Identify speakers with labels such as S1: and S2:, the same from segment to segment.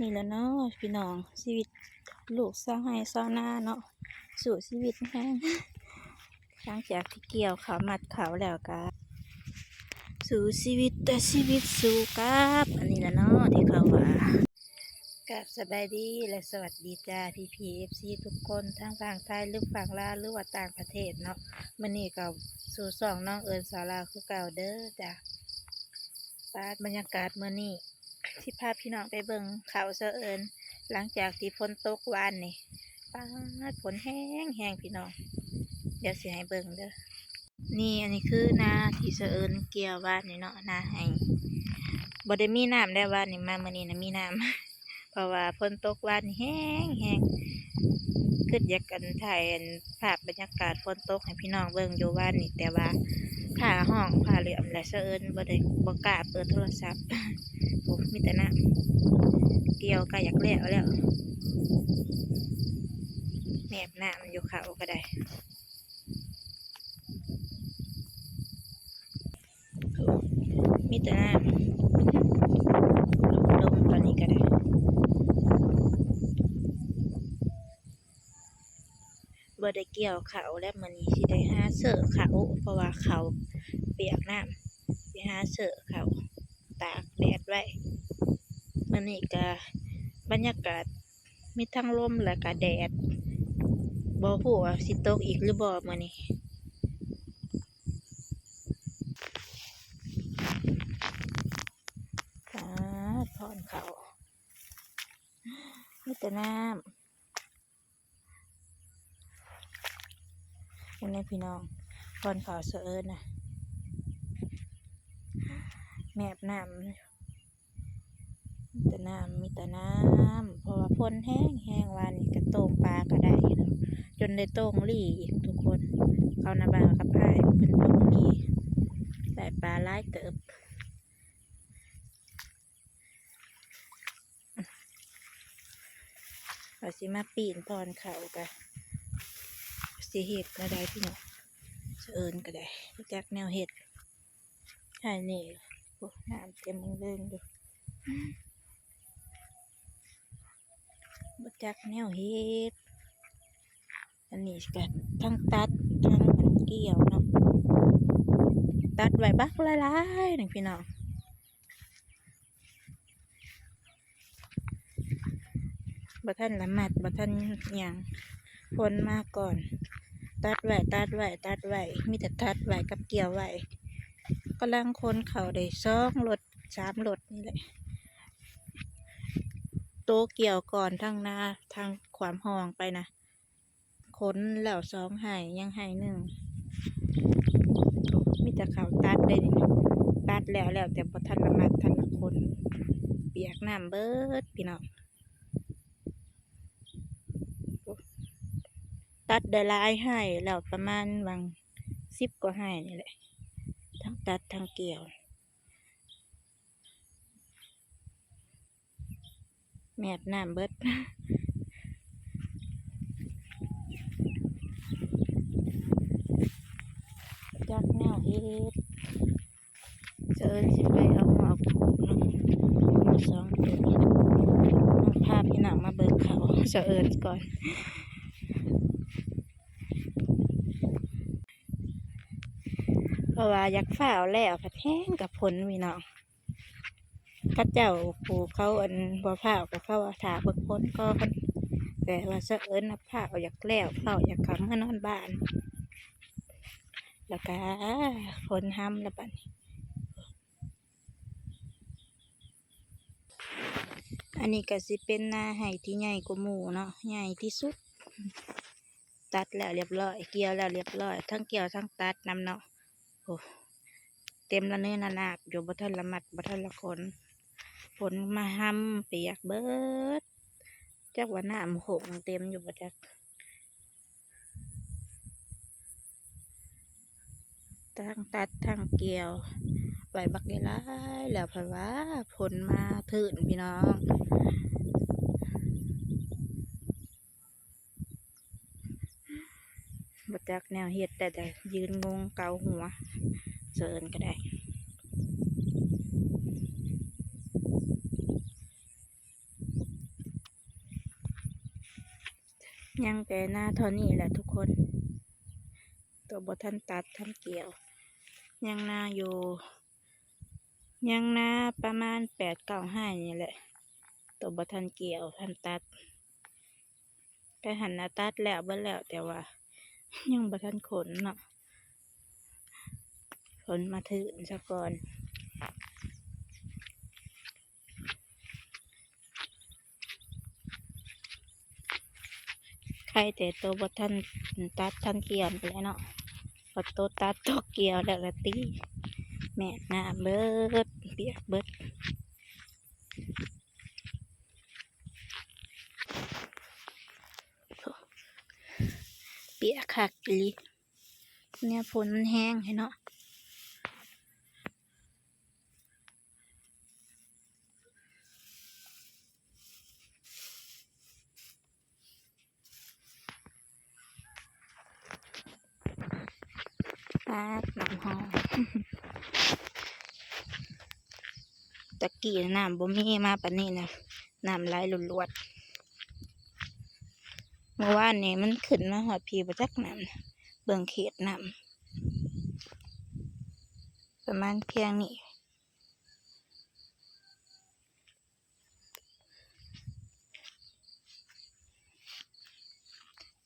S1: นี่แหละเนาะพี่น้องชีวิตลูกสาวให้สาวนาเนาะสู่ชีวิตแห้งหลังจากที่เกี่ยวเขามัดเขาแล้วก็สู่ชีวิตแต่ชีวิตสู่กับอันนี้แหละเนาะที่เขาว่ากับสบายดีและสวัสดีจ้าพี่เอฟซีทุกคนทั้งฝั่งไทยหรือฝั่งลาวหรือว่าต่างประเทศเนาะมื้อนี้ก็สู่สองน้องเอิญสาวลาวคือเก่าเด้อจ้ะบรรยากาศมื้อนี้ที่พาพี่น้องไปเบิ่งเขาเสะเอิญหลังจากที่ฝนตกวานนี่ฟ้าฝนแห้งพี่น้องเดี๋ยวสิให้เบิ่งเด้อนี่อันนี้คือนาที่เสะเอิญเกี่ยววานนี่เนาะนาให้บ่ได้มีน้ำได้วานนี่มามื้อนี้นะมีน้ำ เพราะว่าฝนตกวานนี่แห้งขึ้นอยากกันถ่ายภาพบรรยากาศฝนตกให้พี่น้องเบิ่งอยู่วานนี่แต่ว่าผ้าห้องผ้าเหลื่อมและเสะเอิญบ่กล้าเปิดโทรศัพท์ โอ้มีแต่น้ำเกี่ยวก็อยากแล้วแนบน้ำอยู่เขาก็ได้มีแต่น้ำลมตอนนี้ก็ได้บ่ได้เกี่ยวเขาแล้วมันนี้สิได้หาเสือเขาเพราะว่าเขาเปียกน้ำสิหาเสือเขาตากแดดไว้มันนี้ก็บรรยากาศมีทั้งลมและก็แดดบ่ฮู้ว่าสิตกอีกหรือบ่มื้อนี้ถอนเขามีแต่น้ำวันนี้พี่น้องถอนเขาเสะเอิญนะแมบน้ำมีแต่น้ำเพราะว่าฝนแห้งวันนี้กระโต้งปลาก็ได้จนได้โต้งลี่อีกทุกคนเขานาบากับพายเป็นโต้งลี่ได้ปลาหลายเติบเราสิมาปีนตอนเขากันสิเห็ดก็ได้พี่น้องเอิญก็ได้จากแนวเห็ดใช่นี่น้ำเต็มเรื่องดูจากแนวเห็ดอันนี้กันทั้งตัดทั้งมันเกี่ยวเนาะตัดไว้บักหลายๆหนึ่งพี่น้องบ่ท่านละมัดบ่ท่านอย่างฝนมาก่อนตัดไว้มีแต่ตัดไว้กับเกี่ยวไว้กำลังคนเขาได้2 รถ 3 รถนี่แหละโตเกี่ยวก่อนทั้งนาทางความห้องไปนะคนแล้ว2ไห่ยังไห่1มีแต่เขาตัดได้ตัดแล้วแต่บ่ทันละมัดทันละคนเปียกน้ำเบิดพี่น้องตัดได้หลายไห่แล้วประมาณบาง10 กว่าไห่นี่แหละทั้งตัดทั้งเกี่ยวแมบน้ำเบิดจากแนวเฮ็ดเจอสิไปเอาหัวผูกเนาะมี2 ตัวพาพี่น้องมาเบิกเขาจะเอิญก่อนเพราะว่าอยากฝ้าวแล้วผัดแห้งกับผลพี่น้องข้าเจ้าผูกเขาบ่ฝ้าวกับเขาถาเบิกผลก็แต่ว่าจะเอิญนับฝ้าวอยากแล้วฝ้าวอยากขับเมื่อนอนบ้านแล้วก็ผลห้ำแล้วบัดนี้อันนี้ก็สิเป็นนาไห่ที่ใหญ่กว่าหมู่เนาะใหญ่ที่สุดตัดแล้วเรียบร้อยเกี่ยวแล้วเรียบร้อยทั้งเกี่ยวทั้งตัดนำเนาะโอ้เต็มละเนื้อนาบอยู่บ่ทันละมัดบ่ทันละคนฝนมาห้ำเปียกเบิดจักว่าน้ำหกเต็มอยู่บ่จักทั้งตัดทั้งเกี่ยวไหวบักได้หลายแล้วเพราะว่าฝนมาถึงพี่น้องบ่จักแนวเห็ดแต่ยืนงงเกาหัวเสิร์นก็ได้ ยังแต่หน้าเท่านี้แหละทุกคนตัวบทันตัดทันเกี่ยวยังหน้าอยู่ยังหน้าประมาณ8-9 ไร่นี่แหละตัวบทันเกี่ยวทันตัดแต่หันหน้าตัดแล้วเบิ่แล้วแต่ว่ายังบทันขนเนาะขนมาถึงซะก่อนใครแต่ตัวบทันตัดทันเกี่ยวไปแล้วเนาะพอตัวตัดตัวเกี่ยวแล้วละตีแม่หน้าเบิดเปียกเบิดเปียกคักอีหลีเนี่ยฝนมันแห้งให้เนาะน้ำหอม ตะกี้น้ำบ่มีมาปานนี้นะน้ำไหลหลวดๆเมื่อวานนี่มันขึ้นมาหอดพีประจักน้ำเบิ่งเขตน้ำประมาณเพียงนี้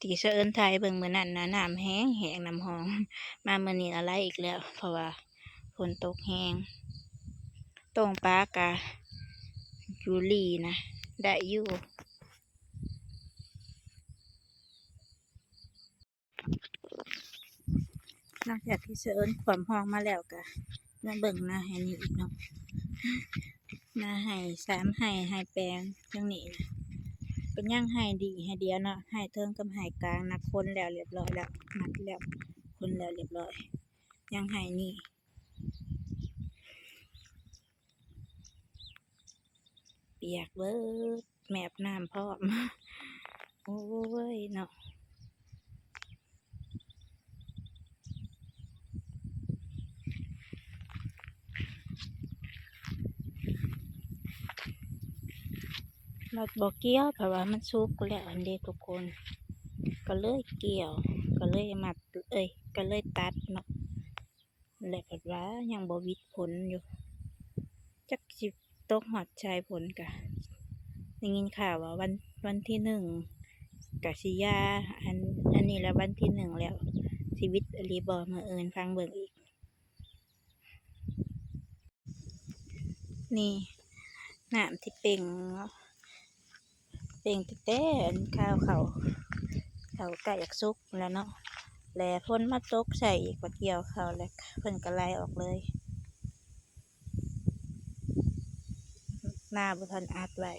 S1: ที่เสะเอิญไทยเบิ่งมื้อนั้นนะน้ำแห้งแห้งน้ำหอมมามื้อนี้อะไรอีกแล้ว เพราะว่าฝนตกแห้งตรงปลากะยูรีนะได้อยู่นอกจากที่เสะเอิญความห้องมาแล้วกะมาเบิ่งนาให้นี่อีกเนาะนาให้3 ไร่แปลงทั้งนี้นะเป็นย่างให้ดีให้เดียวเนาะให้เทิงกับให้กลางนักคนแล้วเรียบร้อยแล้วนัดแล้วคนแล้วเรียบร้อยย่างให้นี่เปียกเบิดแมบน้ำพร้อม โอ้ยเนาะเราบอกเกี่ยวเพราะว่ามันซุกแล้วอันเด็กทุกคนก็เลยเกี่ยวก็เลยมัดก็เลยตัดเนาะแล้วก็ว่ายังบ่วิดผลอยู่จักสิตกหอดชายผลกะได้ยินข่าวว่าวันที่1กะสิยาอันนี้แล้ววันที่1แล้วชีวิตอรีบอมาเอินฟังเบิ่งอีกนี่น้ำที่เป่งเนาะเป่งแต่ข้าวเขาใกล้อยากสุกแล้วเนาะแล้วฝนมาตกใส่อีกว่าเกี่ยวเขาแล้วเพิ่นก็ไล่ออกเลยหน้าบ่ทันอัดไว้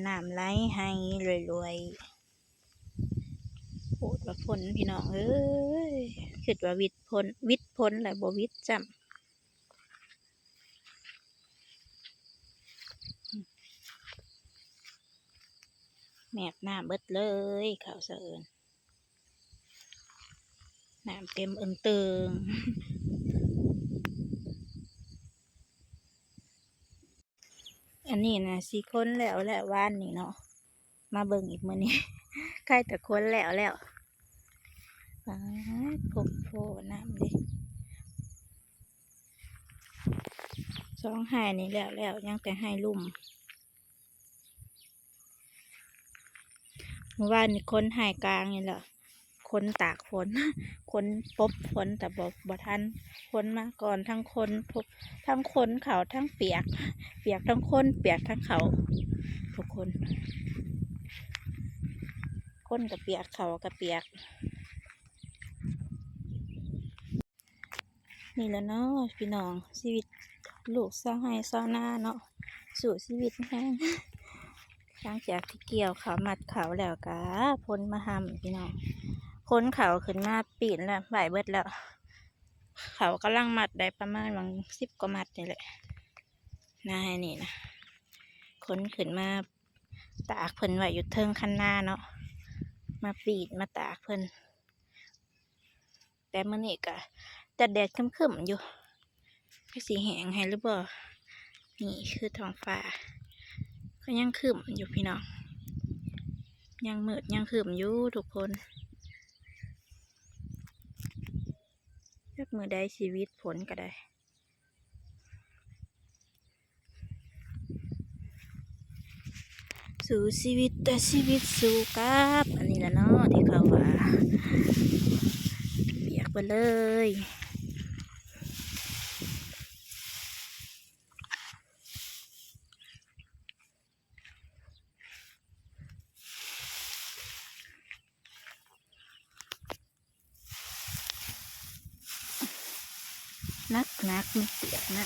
S1: น้ำไหลให้รวยๆโหดว่าฝนพี่น้องเอ้ยคิดว่าวิทย์พ้นแล้วบ่วิทย์จ้ำแมบน้ำเบิดเลยข้าวเสะเอิญน้ำเต็มอึงเติง อันนี้นะสิคนแล้วแหละว่านนี่เนาะมาเบิ่งอีกมื้อนี้ ใกล้แต่คนแล้วป๊าดพกโพน้ำดิ2 ไร่นี่แล้วยังแต่ให้ลุ่มเมื่อวานนี่คนไร่กลางนี่แหละคนตากฝน คนปบฝนแต่บ่ทันคนมาก่อนทั้งคนพบทั้งคนเขาทั้งเปียก เปียกทั้งคนเปียกทั้งเขาทุกคนกับเปียกเขากับเปียกนี่แหละเนาะพี่น้องชีวิตลูกสาวไร่สาวนาเนาะสู่ชีวิตแห้ง หลังจากที่เกี่ยวเขามัดเขาแล้วก็พ้นมาทำพี่น้องพ้นเขาขึ้นมาปีนแล้วไหวเบิดแล้วเขากำลังมัดได้ประมาณบาง10 กว่ามัดนี่แหละน่าให้นี่นะค้นขึ้นมาตากเพิ่นไว้อยู่เทิงคันนาเนาะมาปีดมาตากเพิ่นแต่มื้อนี้ก็แต่แดดครึ้มๆอยู่ก็สีแห้งให้หรือเปล่านี่คือท้องฟ้าก็ยังครึ้มอยู่พี่น้อง ยังมืดยังครึมอยู่ทุกคนจักมือใดชีวิตผลก็ได้สู่ชีวิตแต่ชีวิตสู่กับอันนี้ละเนาะที่เขาว่าเปียกไปเลยนักมันเปียกนะ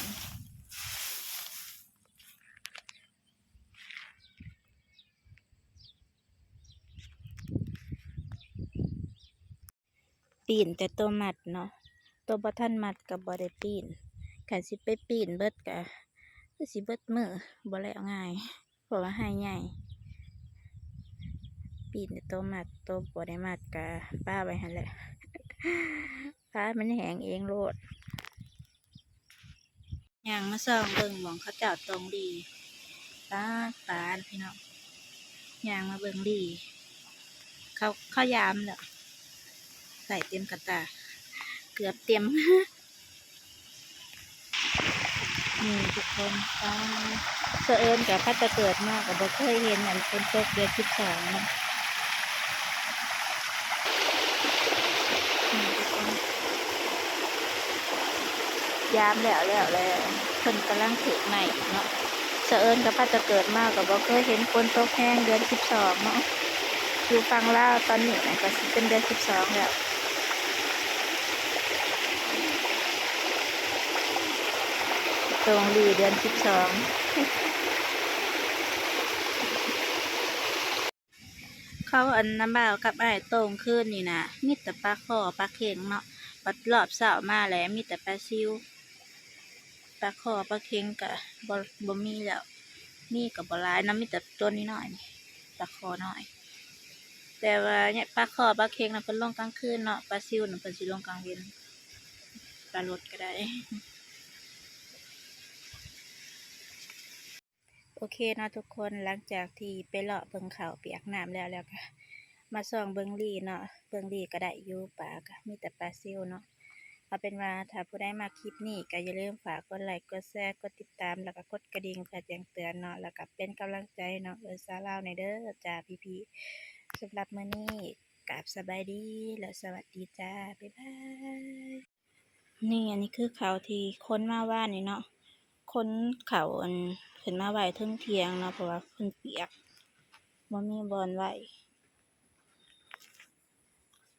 S1: ปีนแต่ตัวมัดเนาะตัวบ่ทันมัดกับบ่ได้ปีนกันสิไปปีนเบิดกะคือสิเบิดมือบ่แล้วง่ายเพราะว่าให้ใหญ่ปีนแต่ตัวมัดตัวบ่ได้มัดกะป้าไว้หั่นแหละป้ามันแหงเองโลดย่างมาส่องเบิ่งหม่องเขาเจ้าตรงดีป้าพี่น้องย่างมาเบิ่งดีเขายามแล้วใส่เต็มกระตาเกือบเต็ม นี่ทุกคนเสอิญกับพัดจะเกิดมากกับบ่เคยเห็นอันเป็นตกเดือน12นะนี่ทุกคนยามแล้วคนกำลังถือใหม่เนาะเสอิญกับพัดจะเกิดมากกับบ่เคยเห็นคนตกแห้งเดือน12เนาะอยู่ฟังล่าวตอนนี้นะก็เป็นเดือน12แล้วตรงดีเดือน12เขาอันน้ำบ่าวกับไอ้ตรงขึ้นนี่นะมีแต่ปลาขอปลาเข็งเนาะปัดรอบเสามาแล้วมีแต่ปลาซิวปลาขอปลาเข็งกับ่มีแล้วมีกับบ่หลายน้ำมีแต่ตัวนี้หน่อยนี่ปลาขอหน่อยแต่ว่าเนี่ยปลาขอปลาเข็งน่ะเพิ่นลงกลางคืนเนาะปลาซิวน่ะเพิ่นสิลงกลางเย็นปลาลดก็ได้โอเคเนาะทุกคนหลังจากที่ไปเลาะเบิ่งเขาเปียกน้ำแล้วก็มาส่องเบิ่งลีเนาะเบิ่งลีก็ได้อยู่ปลาก็มีแต่ปลาซิวเนาะเอาเป็นว่าถ้าผู้ใดมาคลิปนี้ก็อย่าลืมฝากกดไลค์กดแชร์กดติดตามแล้วก็กดกระดิ่งเพื่อแจ้งเตือนเนาะแล้วก็เป็นกำลังใจเนาะสาวลาวในเด้อจ้าพี่ๆสำหรับมื้อนี้กราบสบายดีและสวัสดีจ้าบ๊ายบายนี่อันนี้คือเขาที่คนมาว่านี่เนาะคนเขาอันขึ้นมาไหวเทิงเทียงเนาะเพราะว่าเพิ่นเปียกบ่มีบอนไหว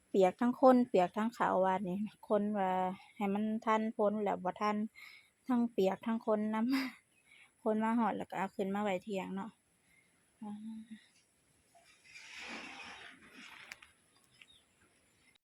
S1: เปียกทั้งคนเปียกทั้งเขาว่านี่คนว่าให้มันทันพ้นแล้วบ่ทันทั้งเปียกทั้งคนนำ คนมาฮอดแล้วก็เอาขึ้นมาไว้เที่ยงเนาะ